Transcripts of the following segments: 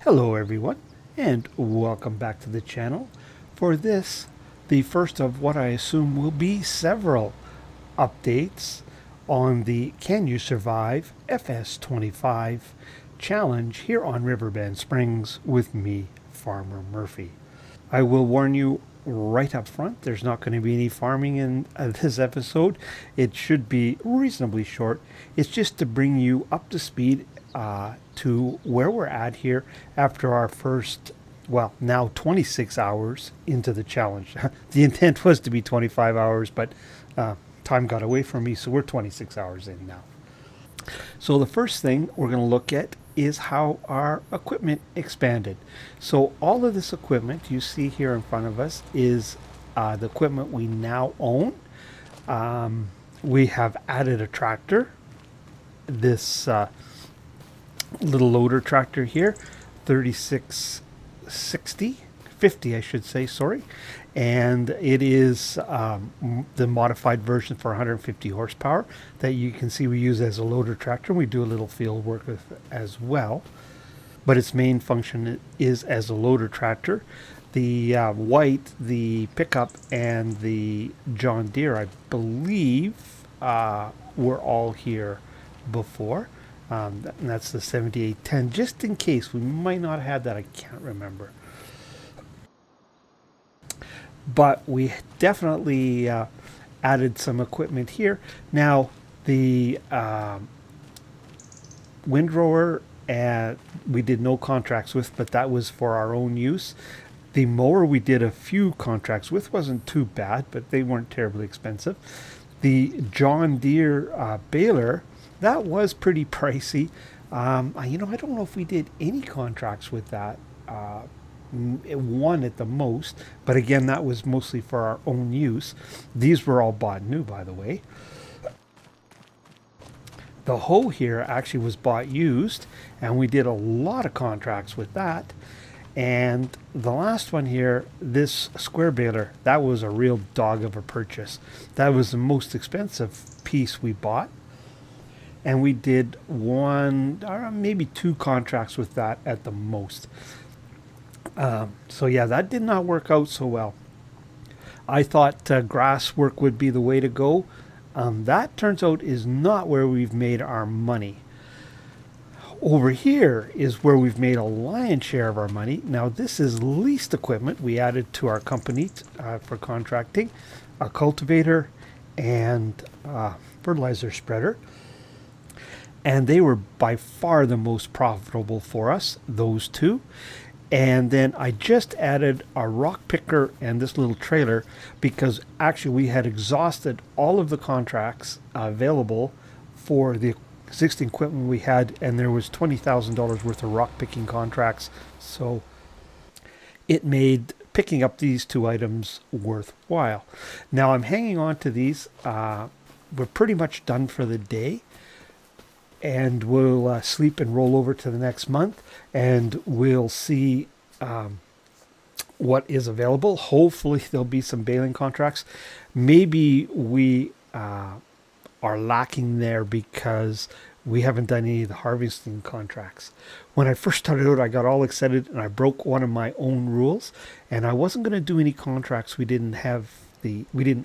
Hello everyone, and welcome back to the channel. For this, the first of what I assume will be several updates on the Can You Survive FS25 challenge here on Riverbend Springs with me, Farmer Murphy. I will warn you right up front, there's not going to be any farming in this episode. It should be reasonably short. It's just to bring you up to speed to where we're at here after our first, well, now 26 hours into the challenge. The intent was to be 25 hours, but time got away from me, so we're 26 hours in now. So the first thing we're going to look at is how our equipment expanded. So all of this equipment you see here in front of us is the equipment we now own. We have added a tractor, this little loader tractor here, 50 I should say, sorry. And it is the modified version for 150 horsepower that you can see we use as a loader tractor. We do a little field work with it as well, but its main function is as a loader tractor. The white, the pickup, and the John Deere, I believe, were all here before. And that's the 7810, just in case. We might not have had that, I can't remember. But we definitely added some equipment here. Now, the windrower we did no contracts with, but that was for our own use. The mower we did a few contracts with, wasn't too bad, but they weren't terribly expensive. The John Deere baler, that was pretty pricey. I don't know if we did any contracts with that. One at the most, but again, that was mostly for our own use. These were all bought new, by the way. The hoe here actually was bought used, and we did a lot of contracts with that. And the last one here, this square baler, that was a real dog of a purchase. That was the most expensive piece we bought. And we did one, or maybe two contracts with that at the most. So yeah, that did not work out so well. I thought grass work would be the way to go. That turns out is not where we've made our money. Over here is where we've made a lion's share of our money. Now this is leased equipment we added to our company for contracting, a cultivator and fertilizer spreader. And they were by far the most profitable for us, those two. And then I just added a rock picker and this little trailer because actually we had exhausted all of the contracts available for the existing equipment we had, and there was $20,000 worth of rock picking contracts. So it made picking up these two items worthwhile. Now I'm hanging on to these. We're pretty much done for the day. And we'll sleep and roll over to the next month, and we'll see what is available. Hopefully there'll be some baling contracts. Maybe we are lacking there because we haven't done any of the harvesting contracts. When I first started out, I got all excited and I broke one of my own rules, and I wasn't going to do any contracts we didn't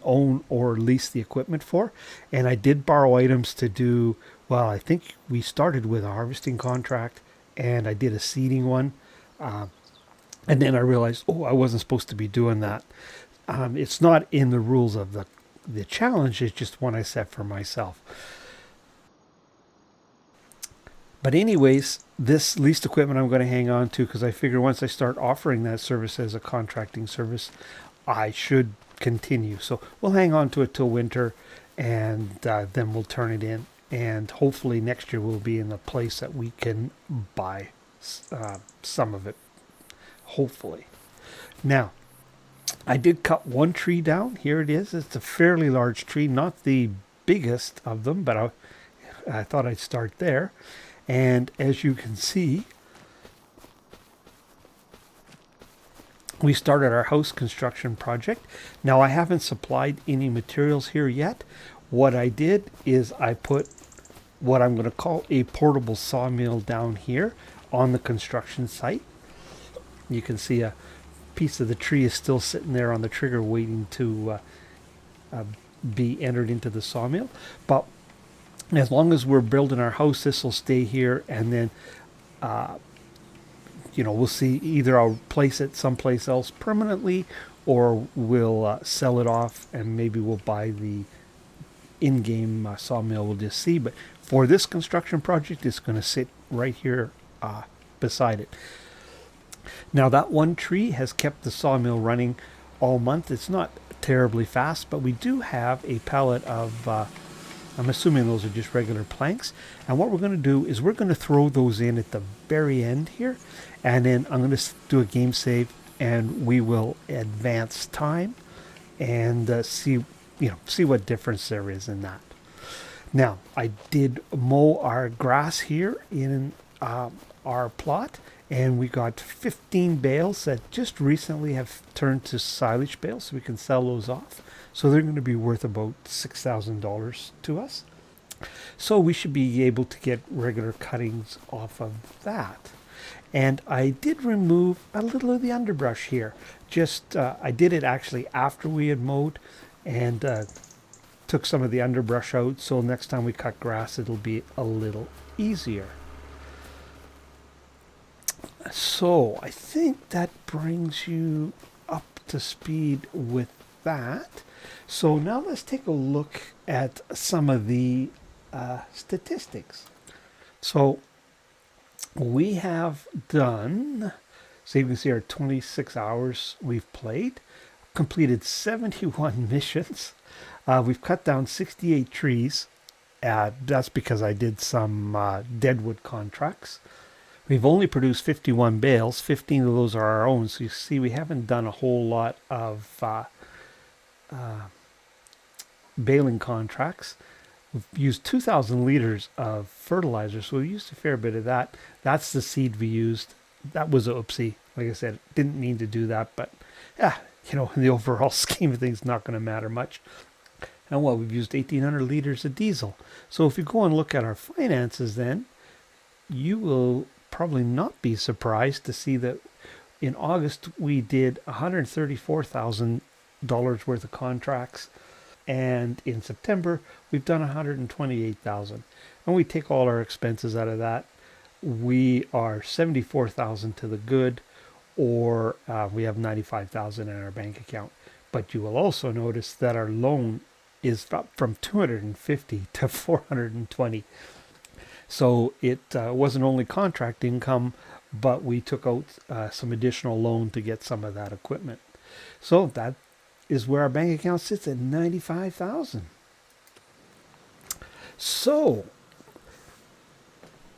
own or lease the equipment for. And I did borrow items to do, well, I think we started with a harvesting contract, and I did a seeding one. And then I realized, I wasn't supposed to be doing that. It's not in the rules of the challenge. It's just one I set for myself. But anyways, this leased equipment I'm going to hang on to because I figure once I start offering that service as a contracting service, I should continue. So we'll hang on to it till winter, and then we'll turn it in. And hopefully next year we'll be in a place that we can buy some of it. Hopefully. Now, I did cut one tree down. Here it is. It's a fairly large tree, not the biggest of them, but I thought I'd start there. And as you can see, we started our house construction project. Now I haven't supplied any materials here yet. What I did is I put what I'm going to call a portable sawmill down here on the construction site. You can see a piece of the tree is still sitting there on the trigger waiting to be entered into the sawmill. But as long as we're building our house, this will stay here, and then we'll see, either I'll place it someplace else permanently, or we'll sell it off, and maybe we'll buy the in-game sawmill. We'll just see. But for this construction project, it's going to sit right here beside it. Now, that one tree has kept the sawmill running all month. It's not terribly fast, but we do have a pallet of I'm assuming those are just regular planks. And what we're going to do is we're going to throw those in at the very end here. And then I'm going to do a game save, and we will advance time and see what difference there is in that. Now, I did mow our grass here in our plot, and we got 15 bales that just recently have turned to silage bales, so we can sell those off. So they're going to be worth about $6,000 to us. So we should be able to get regular cuttings off of that. And I did remove a little of the underbrush here. I did it actually after we had mowed, and took some of the underbrush out. So next time we cut grass, it'll be a little easier. So I think that brings you up to speed with that. So now let's take a look at some of the statistics. So we have done, so you can see our 26 hours we've played, completed 71 missions. We've cut down 68 trees. That's because I did some deadwood contracts. We've only produced 51 bales. 15 of those are our own. So you see we haven't done a whole lot of baling contracts. We've used 2,000 liters of fertilizer, so we used a fair bit of that. That's the seed we used. That was a oopsie. Like I said, didn't mean to do that, but in the overall scheme of things, not going to matter much. And we've used 1,800 liters of diesel. So if you go and look at our finances, then you will probably not be surprised to see that in August we did $134,000 worth of contracts, and in September we've done $128,000. And we take all our expenses out of that, we are $74,000 to the good, or we have $95,000 in our bank account. But you will also notice that our loan is up from 250 to 420. So it wasn't only contract income, but we took out some additional loan to get some of that equipment. So that is where our bank account sits at $95,000. So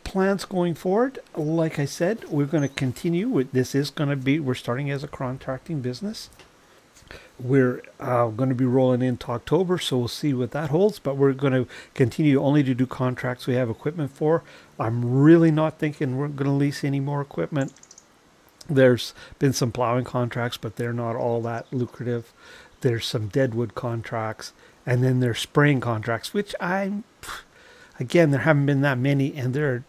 plans going forward, like I said, we're going to continue with this. We're starting as a contracting business. We're going to be rolling into October, so we'll see what that holds. But we're going to continue only to do contracts we have equipment for. I'm really not thinking we're going to lease any more equipment. There's been some plowing contracts, but they're not all that lucrative. There's some deadwood contracts, and then there's spraying contracts, which again, there haven't been that many, and they're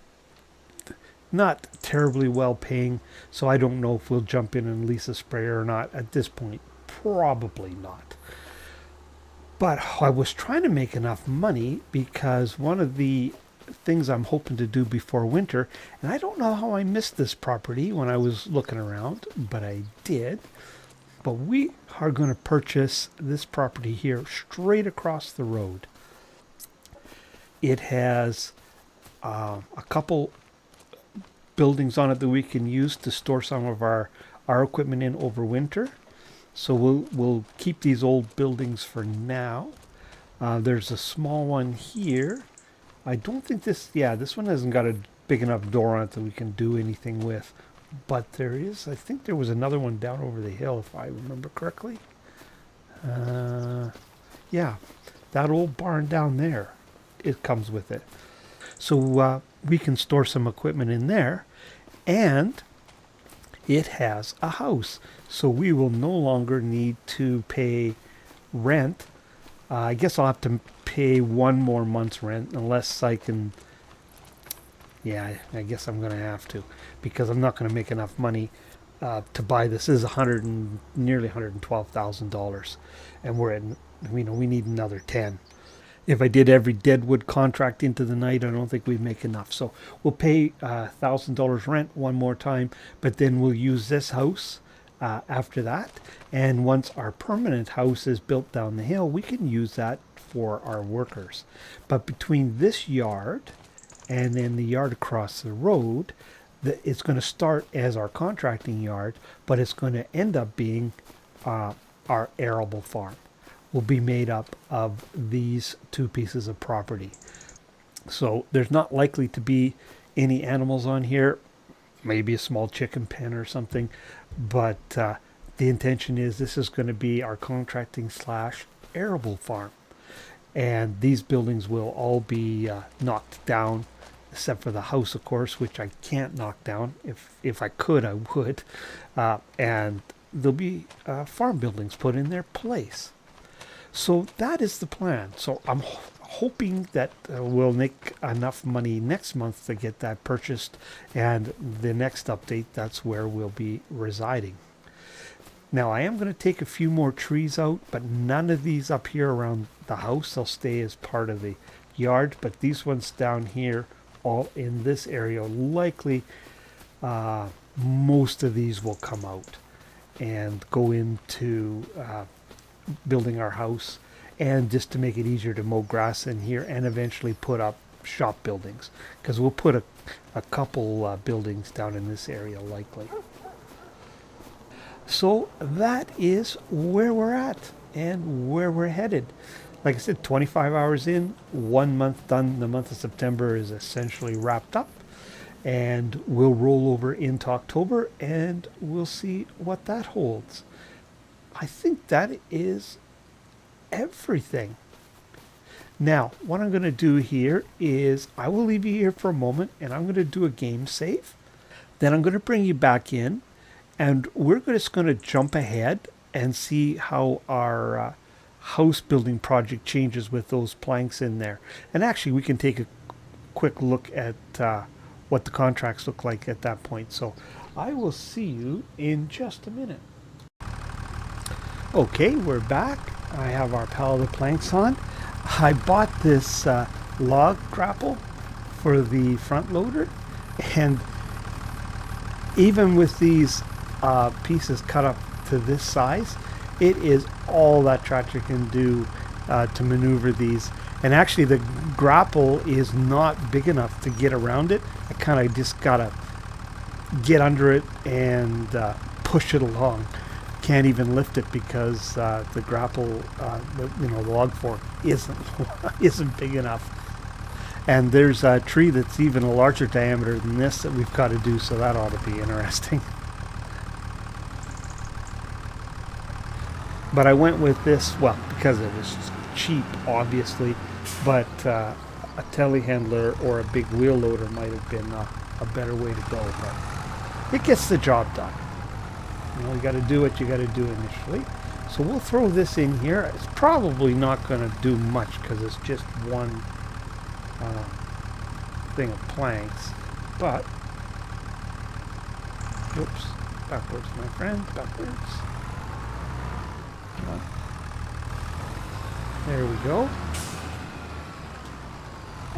not terribly well paying. So I don't know if we'll jump in and lease a sprayer or not at this point. Probably not. But I was trying to make enough money, because one of the things I'm hoping to do before winter, and I don't know how I missed this property when I was looking around, but I did. But we are going to purchase this property here straight across the road. It has a couple buildings on it that we can use to store some of our equipment in over winter. So we'll keep these old buildings for now. There's a small one here. I don't think this one hasn't got a big enough door on it that we can do anything with. But there is, I think there was another one down over the hill, if I remember correctly. Yeah, that old barn down there, it comes with it. So we can store some equipment in there, and it has a house. So we will no longer need to pay rent. I guess I'll have to pay one more month's rent, unless I can. Yeah, I guess I'm going to have to, because I'm not going to make enough money to buy this is nearly $112,000, and we're in. We need another 10. If I did every deadwood contract into the night, I don't think we'd make enough. So we'll pay $1,000 rent one more time, but then we'll use this house after that. And once our permanent house is built down the hill, we can use that for our workers. But between this yard and then the yard across the road, it's going to start as our contracting yard, but it's going to end up being our arable farm. Will be made up of these two pieces of property. So there's not likely to be any animals on here, maybe a small chicken pen or something, but the intention is this is going to be our contracting / arable farm. And these buildings will all be knocked down, except for the house, of course, which I can't knock down. If I could, I would. And there'll be farm buildings put in their place. So that is the plan. So I'm hoping that we'll make enough money next month to get that purchased, and the next update, that's where we'll be residing. Now I am going to take a few more trees out, but none of these up here around the house. They'll stay as part of the yard, but these ones down here, all in this area, likely most of these will come out and go into building our house, and just to make it easier to mow grass in here, and eventually put up shop buildings, because we'll put a couple buildings down in this area likely. So that is where we're at and where we're headed. Like I said, 25 hours in, 1 month done. The month of September is essentially wrapped up, and we'll roll over into October and we'll see what that holds. I think that is everything. Now, what I'm going to do here is I will leave you here for a moment, and I'm going to do a game save. Then I'm going to bring you back in, and we're just going to jump ahead and see how our house building project changes with those planks in there. And actually, we can take a quick look at what the contracts look like at that point. So I will see you in just a minute. Okay, we're back. I have our pallet of planks on. I bought this log grapple for the front loader, and even with these pieces cut up to this size, it is all that tractor can do to maneuver these. And actually the grapple is not big enough to get around it. I kind of just gotta get under it and push it along. Can't even lift it because the grapple, the log fork isn't big enough. And there's a tree that's even a larger diameter than this that we've got to do, so that ought to be interesting. But I went with this, well, because it was cheap, obviously, but a telehandler or a big wheel loader might have been a better way to go, but it gets the job done. You got to do what you got to do initially. So we'll throw this in here. It's probably not going to do much because it's just one thing of planks. But, oops, backwards, my friend, backwards. There we go.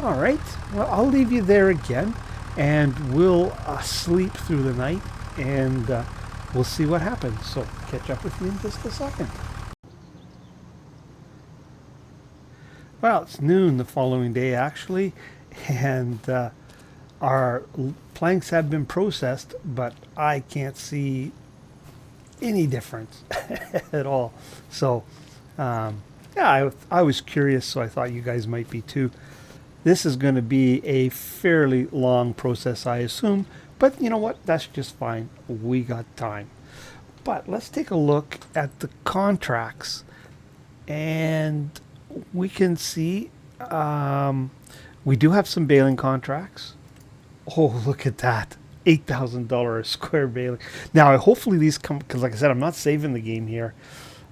All right. Well, I'll leave you there again, and we'll sleep through the night, and we'll see what happens. So catch up with you in just a second. Well, it's noon the following day, actually, and our planks have been processed, but I can't see any difference at all. So, yeah, I was curious, so I thought you guys might be too. This is going to be a fairly long process, I assume, but you know what? That's just fine. We got time. But let's take a look at the contracts, and we can see we do have some baling contracts. Oh, look at that. $8,000 a square baling. Now, hopefully these come, because like I said, I'm not saving the game here.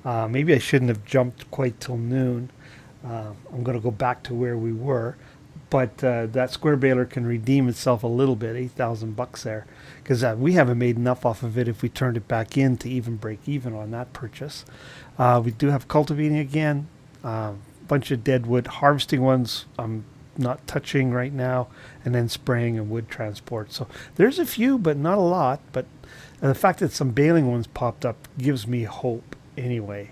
Maybe I shouldn't have jumped quite till noon. I'm going to go back to where we were. but that square baler can redeem itself a little bit, 8,000 bucks there, because we haven't made enough off of it if we turned it back in to even break even on that purchase. We do have cultivating again, bunch of dead wood, harvesting ones I'm not touching right now, and then spraying and wood transport. So there's a few, but not a lot. But the fact that some baling ones popped up gives me hope anyway.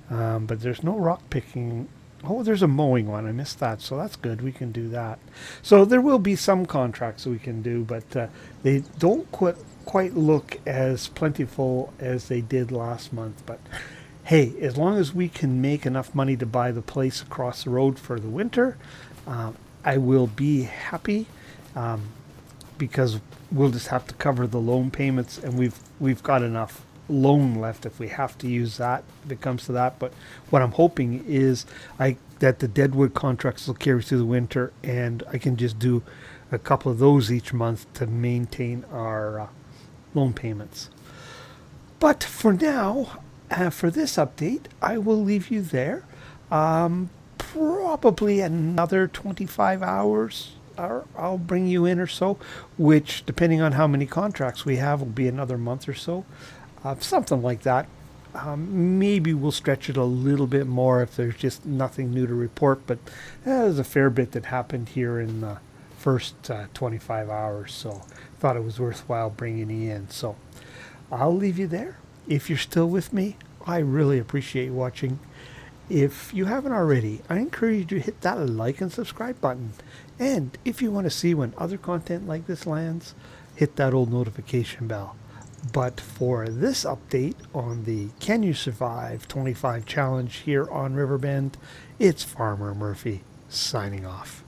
But there's no rock picking. Oh, there's a mowing one. I missed that. So that's good. We can do that. So there will be some contracts we can do, but they don't quite look as plentiful as they did last month. But hey, as long as we can make enough money to buy the place across the road for the winter, I will be happy, because we'll just have to cover the loan payments, and we've got enough loan left if we have to use that, if it comes to that. But what I'm hoping is that the deadwood contracts will carry through the winter, and I can just do a couple of those each month to maintain our loan payments. But for now, for this update, I will leave you there. Probably another 25 hours I'll bring you in or so, which, depending on how many contracts we have, will be another month or so. Something like that. Maybe we'll stretch it a little bit more if there's just nothing new to report, but there's a fair bit that happened here in the first 25 hours, so thought it was worthwhile bringing you in. So I'll leave you there. If you're still with me, I really appreciate watching. If you haven't already, I encourage you to hit that like and subscribe button. And if you want to see when other content like this lands, hit that old notification bell. But for this update on the Can You Survive 25 challenge here on Riverbend, it's Farmer Murphy signing off.